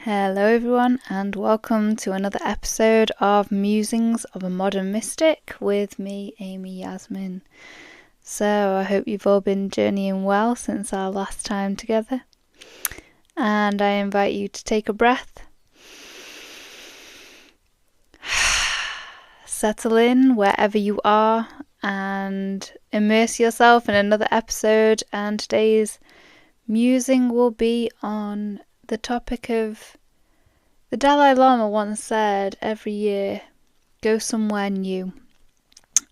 Hello everyone and welcome to another episode of Musings of a Modern Mystic with me, Amy Yasmin. So I hope you've all been journeying well since our last time together, and I invite you to take a breath, settle in wherever you are and immerse yourself in another episode. And today's musing will be on the topic of the Dalai Llama once said, every year, go somewhere new.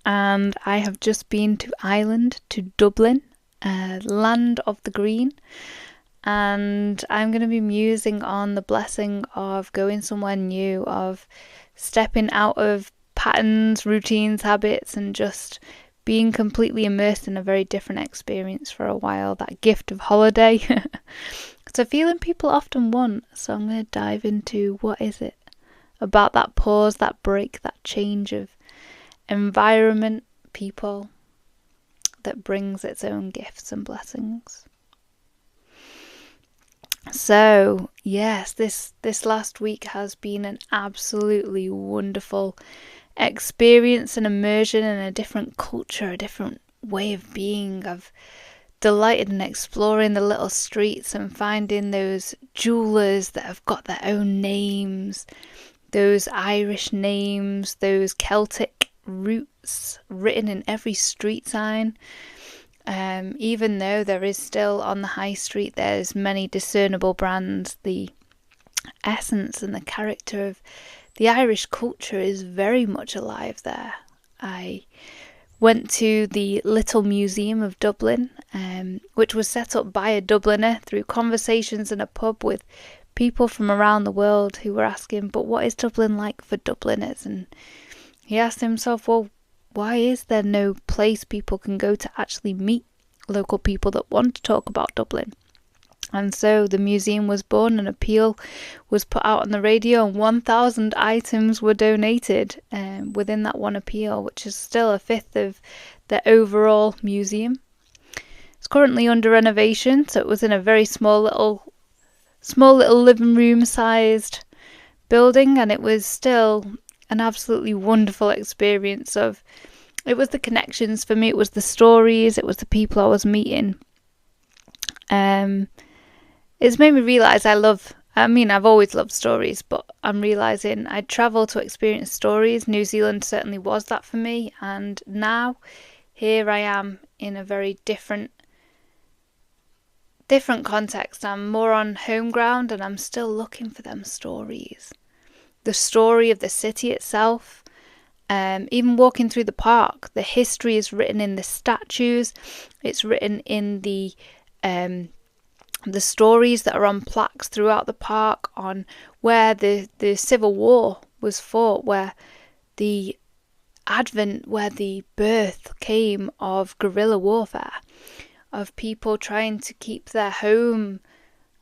And I have just been to Ireland, to Dublin, land of the green. And I'm going to be musing on the blessing of going somewhere new, of stepping out of patterns, routines, habits, and just being completely immersed in a very different experience for a while. That gift of holiday. It's a feeling people often want, so I'm going to dive into what is it about that pause, that break, that change of environment, people, that brings its own gifts and blessings. So, yes, this last week has been an absolutely wonderful experience and immersion in a different culture, a different way of being. I've delighted in exploring the little streets and finding those jewellers that have got their own names, those Irish names, those Celtic roots written in every street sign. Even though there is still on the high street, there's many discernible brands, the essence and the character of the Irish culture is very much alive there. I went to the Little Museum of Dublin, which was set up by a Dubliner through conversations in a pub with people from around the world who were asking, but what is Dublin like for Dubliners? And he asked himself, well, why is there no place people can go to actually meet local people that want to talk about Dublin? And so the museum was born, an appeal was put out on the radio, and 1,000 items were donated within that one appeal, which is still a fifth of the overall museum. It's currently under renovation, so it was in a very small little living room sized building, and it was still an absolutely wonderful experience. It was the connections for me, it was the stories, it was the people I was meeting. It's made me realise I've always loved stories, but I'm realising I'd travel to experience stories. New Zealand certainly was that for me, and now here I am in a very different context. I'm more on home ground and I'm still looking for them stories. The story of the city itself, even walking through the park, the history is written in the statues, it's written in the stories that are on plaques throughout the park on where the Civil War was fought, where the birth came of guerrilla warfare, of people trying to keep their home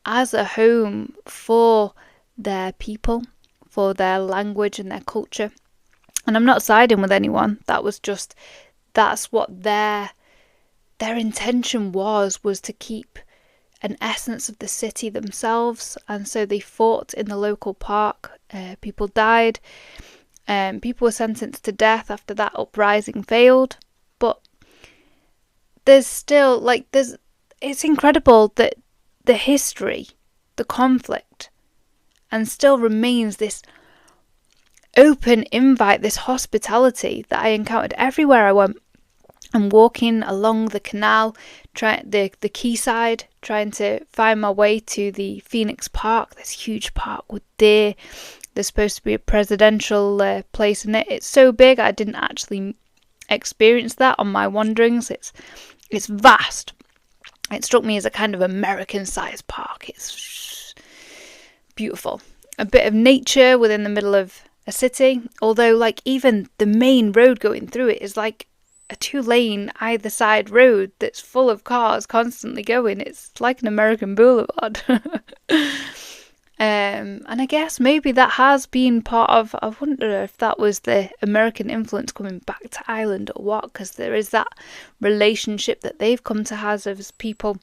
as a home for their people, for their language and their culture. And I'm not siding with anyone. That's what their intention was to keep an essence of the city themselves. And so they fought in the local park. People died. People were sentenced to death after that uprising failed. But there's still, it's incredible that the history, the conflict, and still remains this open invite, this hospitality that I encountered everywhere I went. I'm walking along the canal, the quayside, trying to find my way to the Phoenix Park, this huge park with deer. There's supposed to be a presidential place in it. It's so big I didn't actually experience that on my wanderings. It's vast. It struck me as a kind of American-sized park. It's beautiful. A bit of nature within the middle of a city, although even the main road going through it is like a 2-lane either side road that's full of cars constantly going. It's like an American boulevard. And I guess maybe that has been part of, I wonder if that was the American influence coming back to Ireland or what, because there is that relationship that they've come to have as people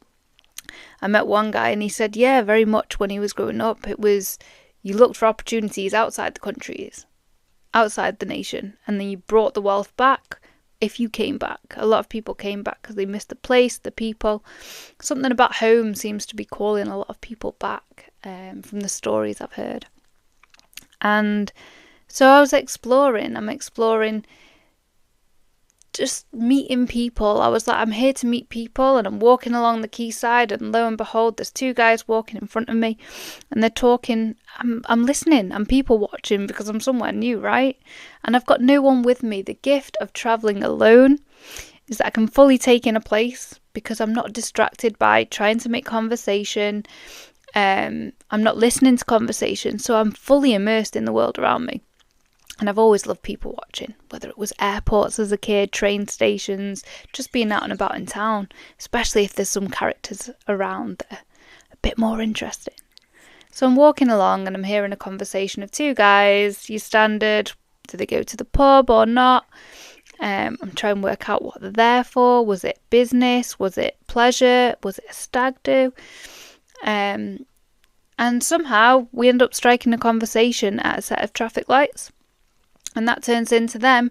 I met one guy and he said, yeah, very much when he was growing up, it was you looked for opportunities outside the countries, outside the nation, and then you brought the wealth back if you came back. A lot of people came back because they missed the place, the people. Something about home seems to be calling a lot of people back, from the stories I've heard. And so I was I'm exploring just meeting people. I was like, I'm here to meet people, and I'm walking along the quayside, and lo and behold, there's two guys walking in front of me, and they're talking. I'm listening, I'm people watching because I'm somewhere new, right? And I've got no one with me. The gift of travelling alone is that I can fully take in a place because I'm not distracted by trying to make conversation. I'm not listening to conversation, so I'm fully immersed in the world around me. And I've always loved people watching, whether it was airports as a kid, train stations, just being out and about in town, especially if there's some characters around that are a bit more interesting. So I'm walking along and I'm hearing a conversation of two guys, your standard, do they go to the pub or not? I'm trying to work out what they're there for. Was it business? Was it pleasure? Was it a stag do? And somehow we end up striking a conversation at a set of traffic lights. And that turns into them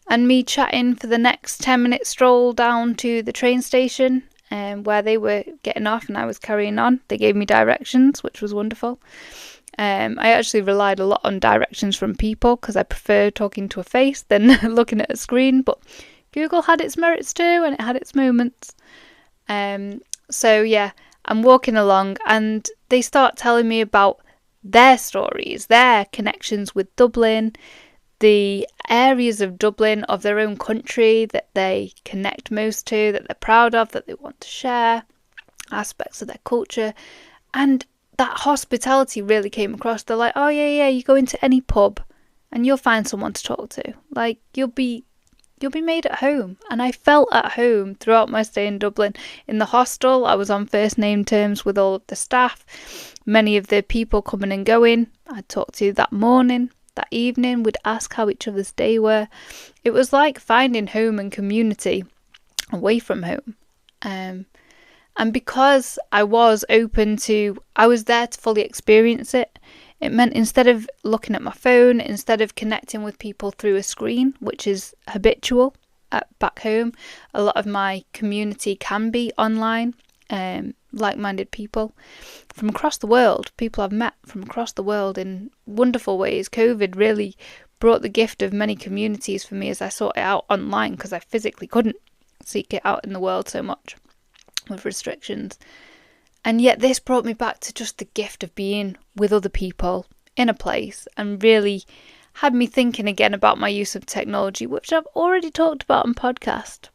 and me chatting for the next 10-minute stroll down to the train station, where they were getting off and I was carrying on. They gave me directions, which was wonderful. I actually relied a lot on directions from people because I prefer talking to a face than looking at a screen. But Google had its merits too, and it had its moments. So yeah, I'm walking along and they start telling me about their stories, their connections with Dublin, the areas of Dublin, of their own country that they connect most to, that they're proud of, that they want to share, aspects of their culture. And that hospitality really came across. They're like, oh yeah, you go into any pub and you'll find someone to talk to. Like, you'll be made at home. And I felt at home throughout my stay in Dublin. In the hostel, I was on first name terms with all of the staff. Many of the people coming and going, I'd talk to that morning. That evening, we'd ask how each other's day were. It was like finding home and community away from home. And because I was there to fully experience it. It meant instead of looking at my phone, instead of connecting with people through a screen, which is habitual back home, a lot of my community can be online. Like-minded people from across the world, people I've met from across the world in wonderful ways. COVID really brought the gift of many communities for me as I sought it out online because I physically couldn't seek it out in the world so much with restrictions. And yet this brought me back to just the gift of being with other people in a place and really had me thinking again about my use of technology, which I've already talked about on podcast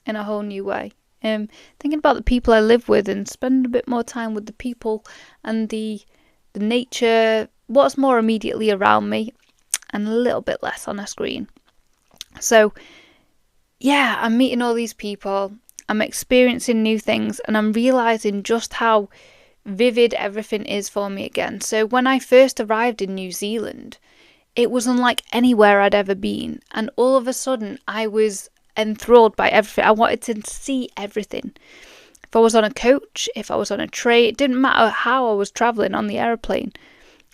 in a whole new way. Thinking about the people I live with and spending a bit more time with the people and the nature, what's more immediately around me, and a little bit less on a screen. So yeah, I'm meeting all these people, I'm experiencing new things, and I'm realising just how vivid everything is for me again. So when I first arrived in New Zealand, it was unlike anywhere I'd ever been, and all of a sudden I was enthralled by everything. I wanted to see everything. If I was on a coach, if I was on a train, it didn't matter how I was travelling on the aeroplane.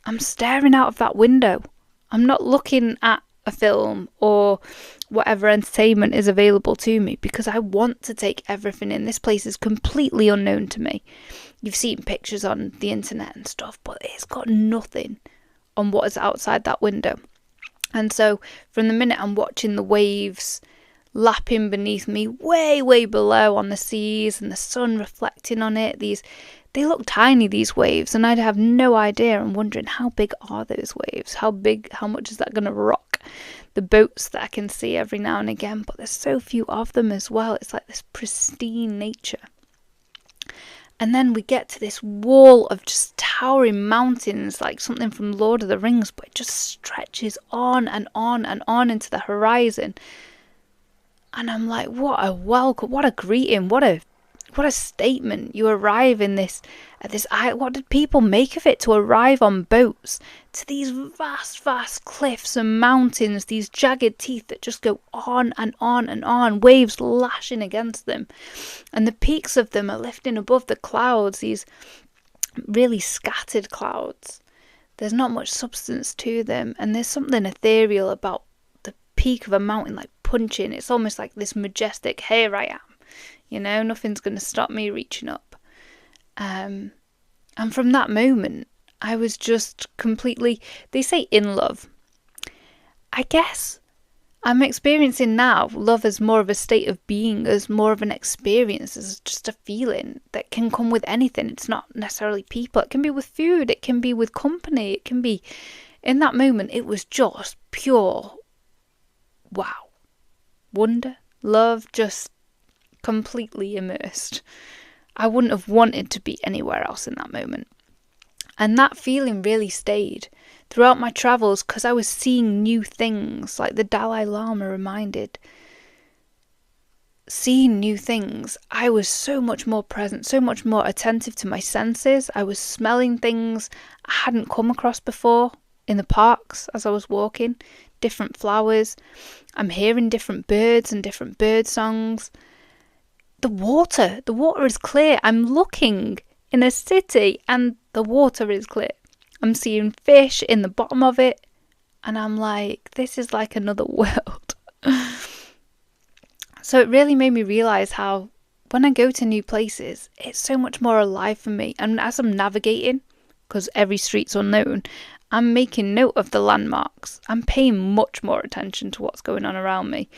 I'm staring out of that window. I'm not looking at a film or whatever entertainment is available to me because I want to take everything in. This place is completely unknown to me. You've seen pictures on the internet and stuff, but it's got nothing on what is outside that window. And so from the minute I'm watching the waves lapping beneath me, way below on the seas, and the sun reflecting on it, they look tiny, these waves, and I'd have no idea. I'm wondering, how big are those waves? How much is that going to rock the boats that I can see every now and again? But there's so few of them as well. It's like this pristine nature. And then we get to this wall of just towering mountains, like something from Lord of the Rings, but it just stretches on and on and on into the horizon. And I'm like, what a welcome, what a greeting, what a what a statement. You arrive in this island. What did people make of it to arrive on boats to these vast cliffs and mountains, these jagged teeth that just go on and on and on, waves lashing against them, and the peaks of them are lifting above the clouds, these really scattered clouds. There's not much substance to them, and there's something ethereal about the peak of a mountain, like punching. It's almost like this majestic, here I am. Nothing's going to stop me reaching up. And from that moment, I was just completely, they say in love. I guess I'm experiencing now love as more of a state of being, as more of an experience, as just a feeling that can come with anything. It's not necessarily people. It can be with food. It can be with company. It can be, in that moment, it was just pure wow. Wonder, love, just completely immersed. I wouldn't have wanted to be anywhere else in that moment. And that feeling really stayed throughout my travels because I was seeing new things, like the Dalai Llama reminded. Seeing new things, I was so much more present, so much more attentive to my senses. I was smelling things I hadn't come across before in the parks as I was walking, different flowers. I'm hearing different birds and different bird songs. The water is clear. I'm looking in a city and the water is clear. I'm seeing fish in the bottom of it and I'm like, this is like another world. So it really made me realise how when I go to new places, it's so much more alive for me. And as I'm navigating, because every street's unknown, I'm making note of the landmarks. I'm paying much more attention to what's going on around me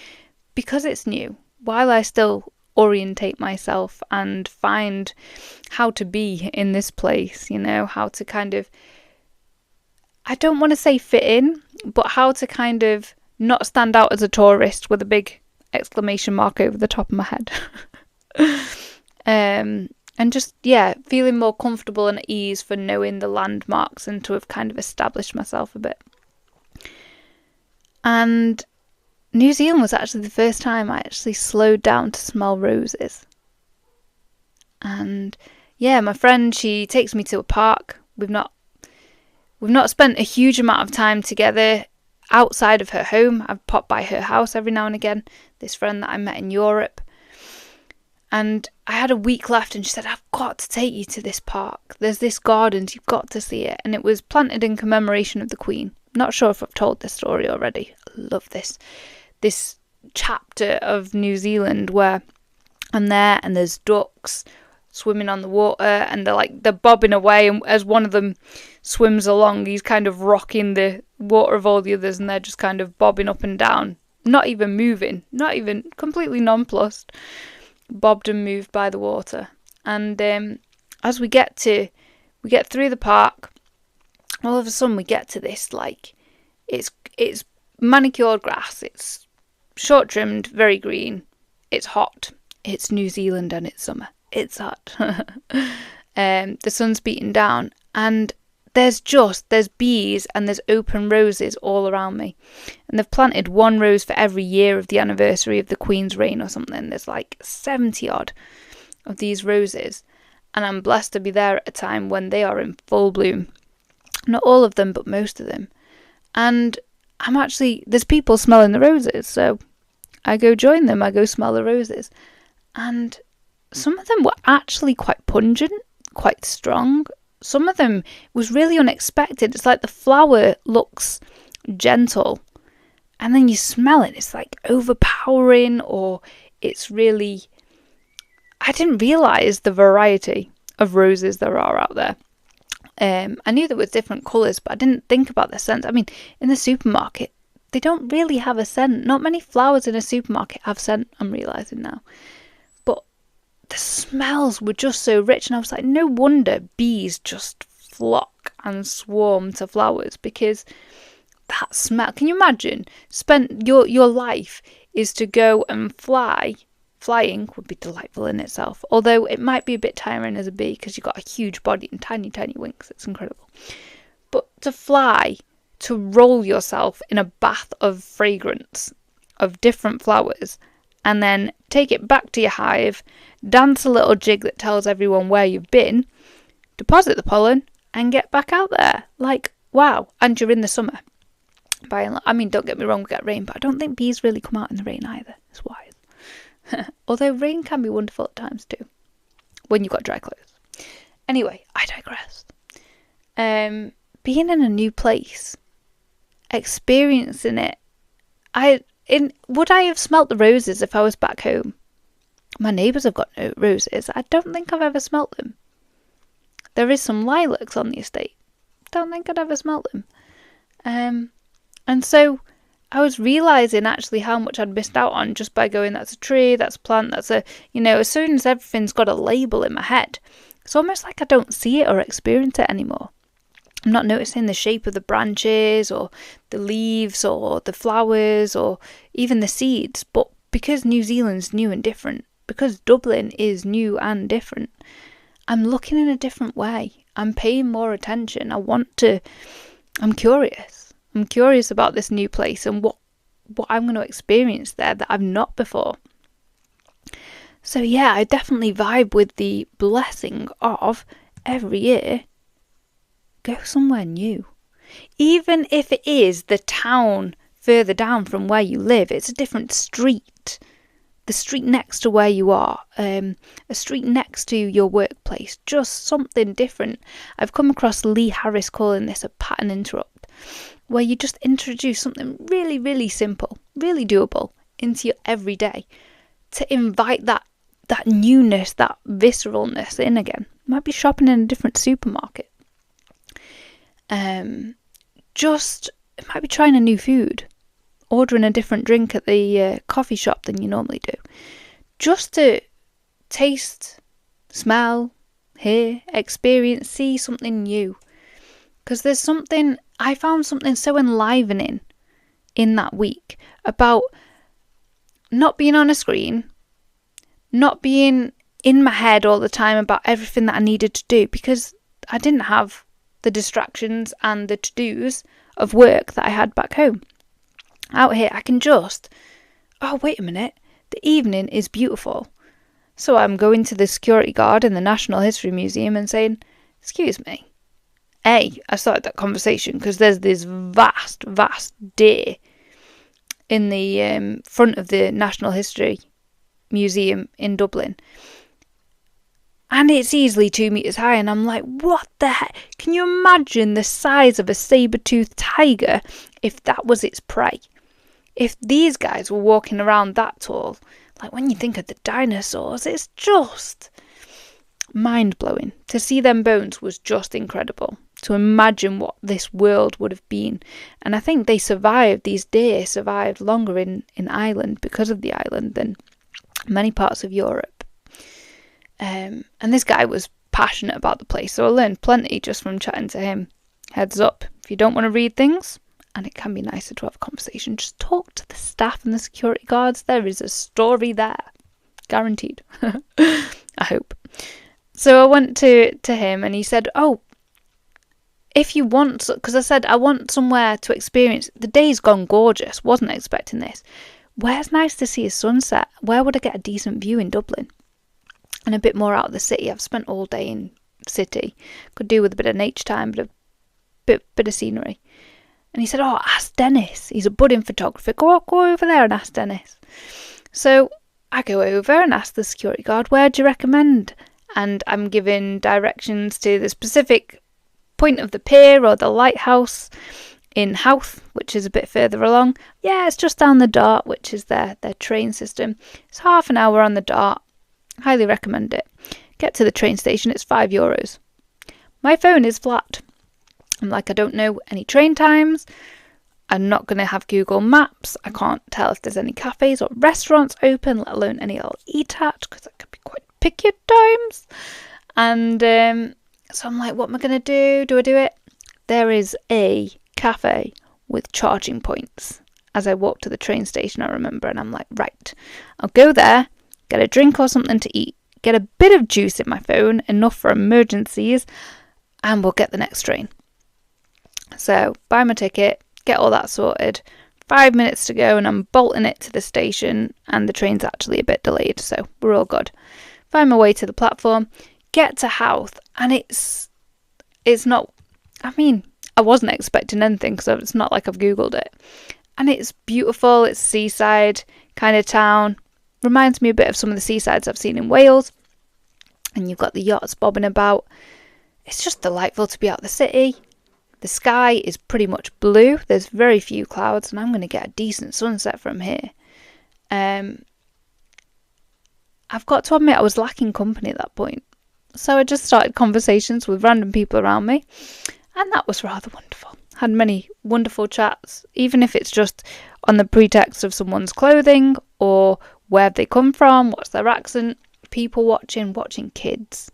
because it's new. While I still orientate myself and find how to be in this place, how to kind of, I don't want to say fit in, but how to kind of not stand out as a tourist with a big exclamation mark over the top of my head. And just, feeling more comfortable and at ease for knowing the landmarks and to have kind of established myself a bit. And New Zealand was actually the first time I actually slowed down to smell roses. And my friend, she takes me to a park. We've not spent a huge amount of time together outside of her home. I've popped by her house every now and again, this friend that I met in Europe. And I had a week left and she said, I've got to take you to this park. There's this garden, you've got to see it. And it was planted in commemoration of the Queen. Not sure if I've told this story already. I love this chapter of New Zealand where I'm there and there's ducks swimming on the water and they're bobbing away, and as one of them swims along, he's kind of rocking the water of all the others and they're just kind of bobbing up and down, not even moving, not even completely nonplussed, bobbed and moved by the water. And as we get through the park, all of a sudden we get to this, it's manicured grass, it's short trimmed, very green, it's hot, it's New Zealand and it's summer, it's hot. The sun's beating down and there's bees and there's open roses all around me, and they've planted one rose for every year of the anniversary of the Queen's reign or something. There's 70 odd of these roses, and I'm blessed to be there at a time when they are in full bloom. Not all of them, but most of them. And there's people smelling the roses, so I go join them, I go smell the roses. And some of them were actually quite pungent, quite strong. Some of them was really unexpected. It's like the flower looks gentle, and then you smell it, it's overpowering, or it's really, I didn't realise the variety of roses there are out there. I knew there was different colours, but I didn't think about the scent. I mean, in the supermarket, they don't really have a scent. Not many flowers in a supermarket have scent, I'm realising now. But the smells were just so rich, and I was like, no wonder bees just flock and swarm to flowers, because that smell, can you imagine? Spend your life is to go and fly. Flying would be delightful in itself, although it might be a bit tiring as a bee because you've got a huge body and tiny, tiny wings. It's incredible. But to fly, to roll yourself in a bath of fragrance of different flowers, and then take it back to your hive, dance a little jig that tells everyone where you've been, deposit the pollen, and get back out there. Like, wow. And you're in the summer. I mean, don't get me wrong, we get rain, but I don't think bees really come out in the rain either. It's wise. Although rain can be wonderful at times too, when you've got dry clothes. Anyway, I digress. Being in a new place, experiencing it, would I have smelt the roses if I was back home? My neighbours have got no roses. I don't think I've ever smelt them. There is some lilacs on the estate. Don't think I'd ever smelt them. And so I was realising actually how much I'd missed out on just by going, that's a tree, that's a plant, that's a, as soon as everything's got a label in my head, it's almost like I don't see it or experience it anymore. I'm not noticing the shape of the branches or the leaves or the flowers or even the seeds. But because New Zealand's new and different, because Dublin is new and different, I'm looking in a different way. I'm paying more attention. I'm curious. I'm curious about this new place and what I'm going to experience there that I've not before. So yeah, I definitely vibe with the blessing of every year, go somewhere new. Even if it is the town further down from where you live, it's a different street. The street next to where you are, a street next to your workplace, just something different. I've come across Lee Harris calling this a pattern interrupt, where you just introduce something really, really simple, really doable into your everyday to invite that newness, that visceralness in again. You might be shopping in a different supermarket. It might be trying a new food, ordering a different drink at the coffee shop than you normally do, just to taste, smell, hear, experience, see something new. Because I found something so enlivening in that week about not being on a screen, not being in my head all the time about everything that I needed to do, because I didn't have the distractions and the to-dos of work that I had back home. Out here, I can just, oh, wait a minute, the evening is beautiful. So I'm going to the security guard in the National History Museum and saying, excuse me. I started that conversation because there's this vast deer in the front of the National History Museum in Dublin. And it's easily 2 meters high. And I'm like, what the heck? Can you imagine the size of a saber-toothed tiger if that was its prey? If these guys were walking around that tall, like when you think of the dinosaurs, it's just mind-blowing. To see them bones was just incredible. To imagine what this world would have been. And I think these deer survived longer in Ireland because of the island than many parts of Europe. And this guy was passionate about the place, so I learned plenty just from chatting to him. Heads up, if you don't want to read things, and it can be nicer to have a conversation, just talk to the staff and the security guards. There is a story there. Guaranteed. I hope. So I went to him and he said, oh, if you want, because I said, I want somewhere to experience. The day's gone gorgeous. Wasn't expecting this. Where's nice to see a sunset? Where would I get a decent view in Dublin? And a bit more out of the city. I've spent all day in the city. Could do with a bit of nature time, but a bit of scenery. And he said, oh, ask Dennis. He's a budding photographer. Go over there and ask Dennis. So I go over and ask the security guard, where do you recommend? And I'm given directions to the specific point of the pier or the lighthouse in Howth, which is a bit further along. Yeah, it's just down the Dart, which is their train system. It's half an hour on the Dart. Highly recommend it. Get to the train station, it's €5. My phone is flat. I'm like, I don't know any train times. I'm not going to have Google Maps. I can't tell if there's any cafes or restaurants open, let alone any I'll eat at, because that could be quite picky at times. And so I'm like, what am I going to do? Do I do it? There is a cafe with charging points. As I walk to the train station, I remember, and I'm like, right, I'll go there, get a drink or something to eat, get a bit of juice in my phone, enough for emergencies, and we'll get the next train. So buy my ticket, get all that sorted, 5 minutes to go and I'm bolting it to the station, and the train's actually a bit delayed, so we're all good. Find my way to the platform, get to house, and it's not, I wasn't expecting anything because it's not like I've Googled it. And it's beautiful, it's seaside kind of town. Reminds me a bit of some of the seasides I've seen in Wales. And you've got the yachts bobbing about. It's just delightful to be out the city. The sky is pretty much blue. There's very few clouds, and I'm going to get a decent sunset from here. I've got to admit I was lacking company at that point. So I just started conversations with random people around me, and that was rather wonderful. Had many wonderful chats, even if it's just on the pretext of someone's clothing or where they come from, what's their accent, people watching kids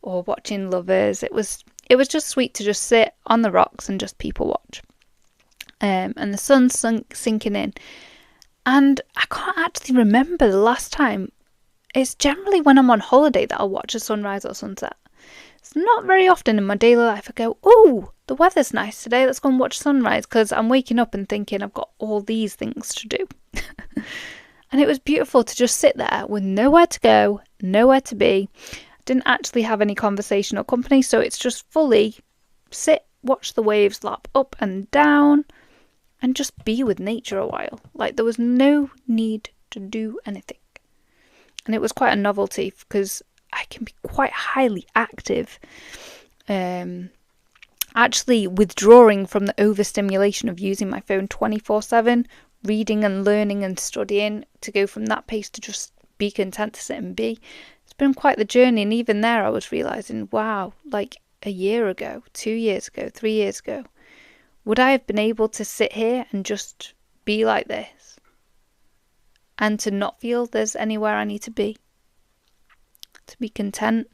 or watching lovers. It was just sweet to just sit on the rocks and just people watch. And the sun's sinking in. And I can't actually remember the last time. It's generally when I'm on holiday that I'll watch a sunrise or sunset. It's not very often in my daily life I go, oh, the weather's nice today, let's go and watch sunrise, because I'm waking up and thinking I've got all these things to do. And it was beautiful to just sit there with nowhere to go, nowhere to be. I didn't actually have any conversation or company, so it's just fully sit, watch the waves lap up and down, and just be with nature a while. Like, there was no need to do anything. And it was quite a novelty because I can be quite highly active. Actually withdrawing from the overstimulation of using my phone 24/7, reading and learning and studying, to go from that pace to just be content to sit and be. It's been quite the journey, and even there I was realising, wow, like a year ago, 2 years ago, 3 years ago, would I have been able to sit here and just be like this? And to not feel there's anywhere I need to be? To be content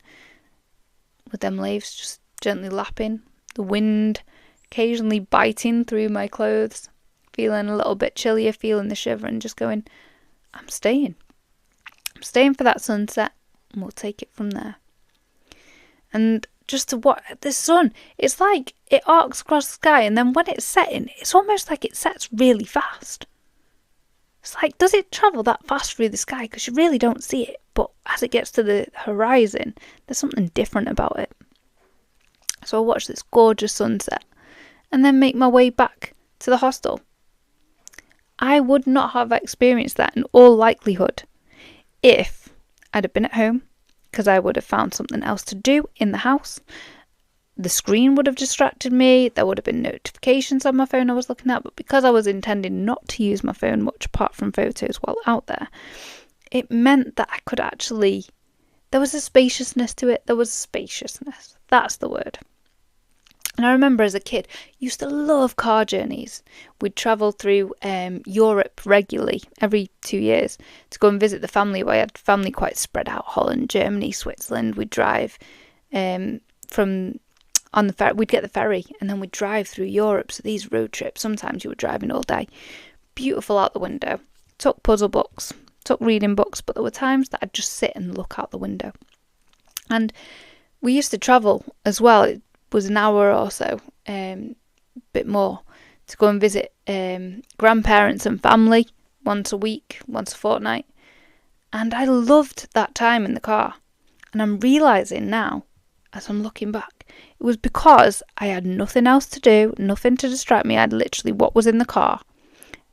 with them waves just gently lapping, the wind occasionally biting through my clothes, feeling a little bit chillier, feeling the shiver, and just going, I'm staying for that sunset, and we'll take it from there. And just to watch the sun, it's like it arcs across the sky, and then when it's setting, it's almost like it sets really fast. It's like, does it travel that fast through the sky? Because you really don't see it. But as it gets to the horizon, there's something different about it. So I'll watch this gorgeous sunset and then make my way back to the hostel. I would not have experienced that in all likelihood if I'd have been at home, because I would have found something else to do in the house. The screen would have distracted me. There would have been notifications on my phone I was looking at. But because I was intending not to use my phone much apart from photos while out there, it meant that I could actually... There was a spaciousness to it. That's the word. And I remember as a kid, I used to love car journeys. We'd travel through Europe regularly, every 2 years, to go and visit the family. I had family quite spread out, Holland, Germany, Switzerland. We'd drive on the ferry. We'd get the ferry and then we'd drive through Europe. So these road trips, sometimes you were driving all day. Beautiful out the window. Took puzzle books, took reading books, but there were times that I'd just sit and look out the window. And we used to travel as well. It was an hour or so, bit more, to go and visit grandparents and family once a week, once a fortnight. And I loved that time in the car. And I'm realising now, as I'm looking back, it was because I had nothing else to do, nothing to distract me. I had literally what was in the car,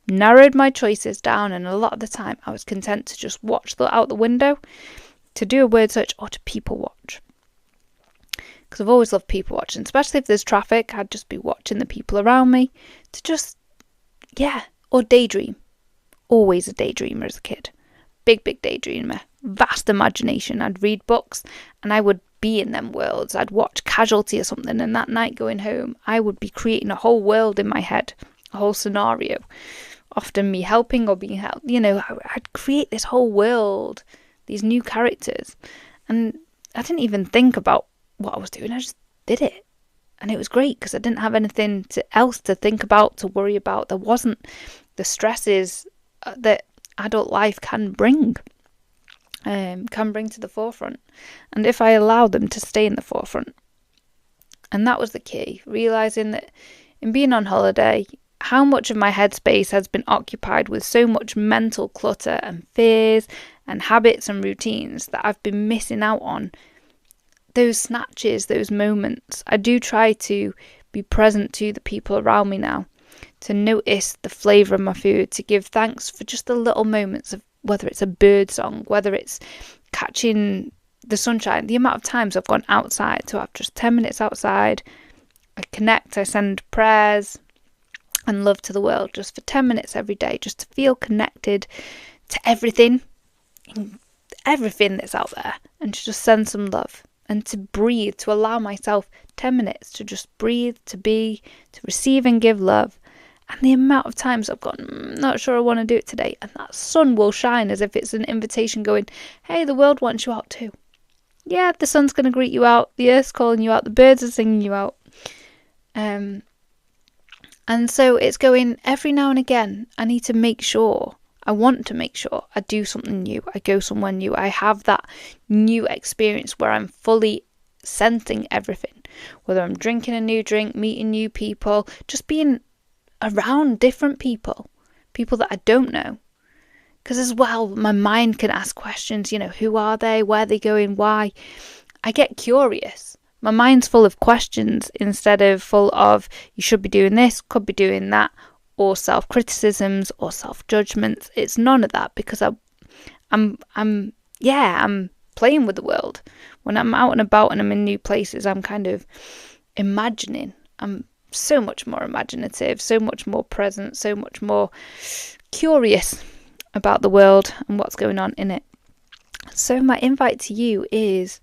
narrowed my choices down, and a lot of the time I was content to just watch out the window, to do a word search or to people watch. Because I've always loved people watching, especially if there's traffic. I'd just be watching the people around me to just, or daydream. Always a daydreamer as a kid. Big daydreamer. Vast imagination. I'd read books and I would be in them worlds. I'd watch Casualty or something, and that night going home, I would be creating a whole world in my head, a whole scenario. Often me helping or being helped. I'd create this whole world, these new characters. And I didn't even think about what I was doing. I just did it. And it was great because I didn't have anything else to think about, to worry about. There wasn't the stresses that adult life can bring to the forefront. And if I allow them to stay in the forefront. And that was the key. Realising that in being on holiday, how much of my headspace has been occupied with so much mental clutter and fears and habits and routines that I've been missing out on those snatches, those moments. I do try to be present to the people around me now, to notice the flavour of my food, to give thanks for just the little moments of whether it's a bird song, whether it's catching the sunshine. The amount of times I've gone outside to have just 10 minutes outside, I connect, I send prayers and love to the world just for 10 minutes every day, just to feel connected to everything that's out there, and to just send some love and to breathe, to allow myself 10 minutes to just breathe, to be, to receive and give love. And the amount of times I've gone, not sure I want to do it today, and that sun will shine as if it's an invitation going, hey, the world wants you out too. Yeah, the sun's going to greet you out, the earth's calling you out, the birds are singing you out. And so it's going, every now and again, I need to make sure, I want to make sure I do something new, I go somewhere new, I have that new experience where I'm fully sensing everything. Whether I'm drinking a new drink, meeting new people, just being around different people that I don't know. Because as well, my mind can ask questions, who are they, where are they going, why? I get curious. My mind's full of questions instead of full of, you should be doing this, could be doing that, or self-criticisms or self-judgments. It's none of that, because I'm playing with the world. When I'm out and about and I'm in new places, I'm kind of imagining. I'm so much more imaginative, so much more present, so much more curious about the world and what's going on in it. So my invite to you is,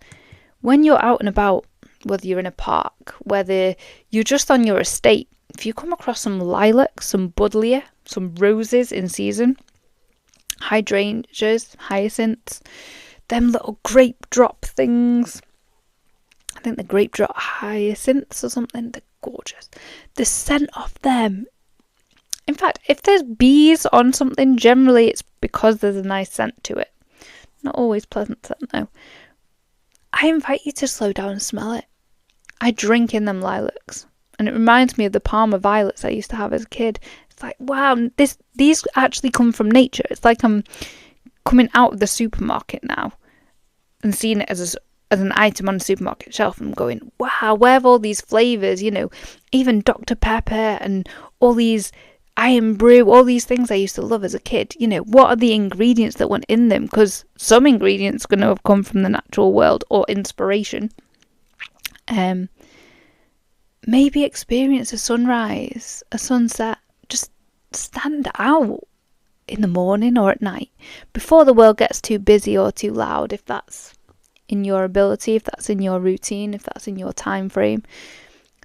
when you're out and about, whether you're in a park, whether you're just on your estate, if you come across some lilacs, some buddleia, some roses in season, hydrangeas, hyacinths, them little grape drop things, I think the grape drop hyacinths or something, they're gorgeous. The scent of them. In fact, if there's bees on something, generally it's because there's a nice scent to it. Not always pleasant scent though. I invite you to slow down and smell it. I drink in them lilacs, and it reminds me of the Parma violets I used to have as a kid. It's like, wow, these actually come from nature. It's like I'm coming out of the supermarket now and seeing it as an item on a supermarket shelf and going, wow, where have all these flavours, even Dr. Pepper and all these Iron Brew, all these things I used to love as a kid. What are the ingredients that went in them? Because some ingredients are going to have come from the natural world or inspiration. Maybe experience a sunrise, a sunset. Just stand out in the morning or at night before the world gets too busy or too loud, if that's in your ability, if that's in your routine, if that's in your time frame,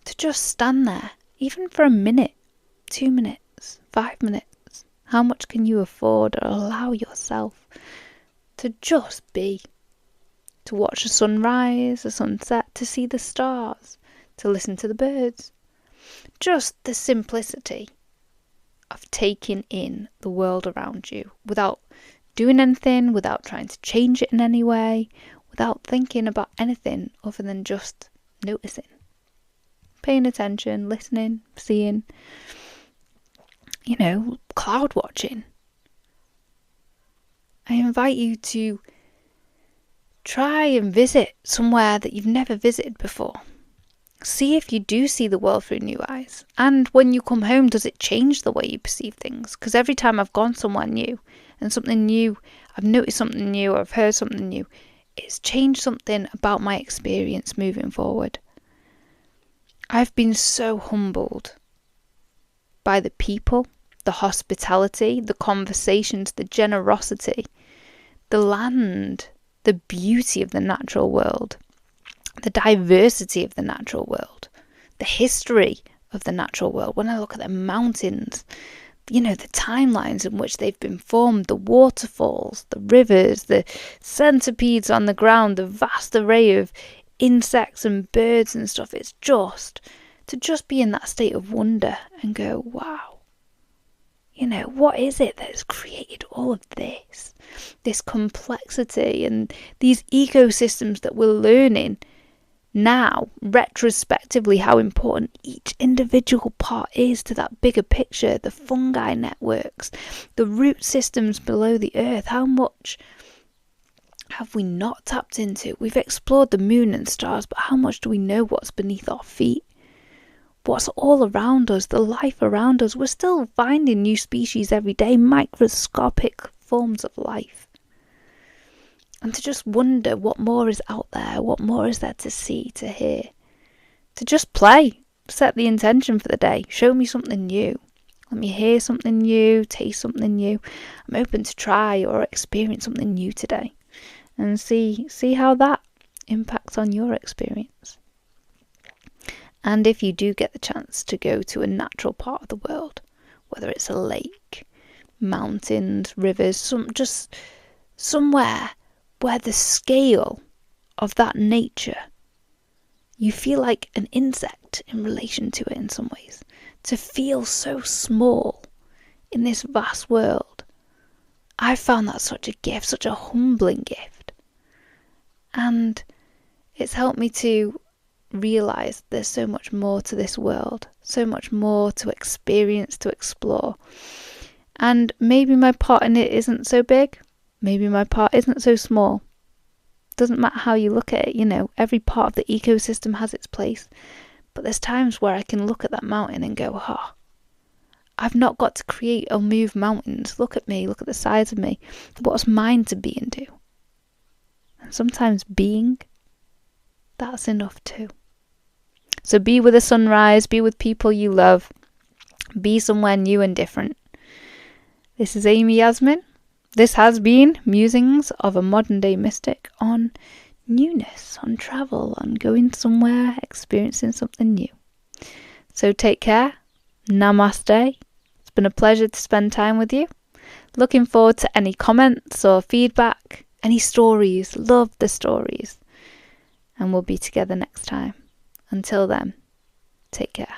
to just stand there, even for a minute, 2 minutes, 5 minutes. How much can you afford or allow yourself to just be? To watch a sunrise, a sunset, to see the stars, to listen to the birds. Just the simplicity of taking in the world around you without doing anything, without trying to change it in any way, without thinking about anything other than just noticing, paying attention, listening, seeing, cloud watching. I invite you to try and visit somewhere that you've never visited before. See if you do see the world through new eyes. And when you come home, does it change the way you perceive things? Because every time I've gone somewhere new and something new, I've noticed something new or I've heard something new, it's changed something about my experience moving forward. I've been so humbled by the people, the hospitality, the conversations, the generosity, the land, the beauty of the natural world, the diversity of the natural world, the history of the natural world. When I look at the mountains, the timelines in which they've been formed, the waterfalls, the rivers, the centipedes on the ground, the vast array of insects and birds and stuff. It's just to be in that state of wonder and go, wow, what is it that's created all of this complexity and these ecosystems that we're learning now, retrospectively, how important each individual part is to that bigger picture, the fungi networks, the root systems below the earth. How much have we not tapped into? We've explored the moon and stars, but how much do we know what's beneath our feet? What's all around us, the life around us? We're still finding new species every day, microscopic forms of life. And to just wonder what more is out there, what more is there to see, to hear. To just play, set the intention for the day, show me something new. Let me hear something new, taste something new. I'm open to try or experience something new today. And see how that impacts on your experience. And if you do get the chance to go to a natural part of the world, whether it's a lake, mountains, rivers, just somewhere where the scale of that nature, you feel like an insect in relation to it in some ways. To feel so small in this vast world, I found that such a gift, such a humbling gift. And it's helped me to realise there's so much more to this world, so much more to experience, to explore. And maybe my part in it isn't so big, maybe my part isn't so small. Doesn't matter how you look at it, every part of the ecosystem has its place. But there's times where I can look at that mountain and go, I've not got to create or move mountains. Look at me, look at the size of me. What's mine to be and do? And sometimes being, that's enough too. So be with the sunrise, be with people you love, be somewhere new and different. This is Amy Yasmin. This has been Musings of a Modern Day Mystic on newness, on travel, on going somewhere, experiencing something new. So take care. Namaste. It's been a pleasure to spend time with you. Looking forward to any comments or feedback, any stories. Love the stories. And we'll be together next time. Until then, take care.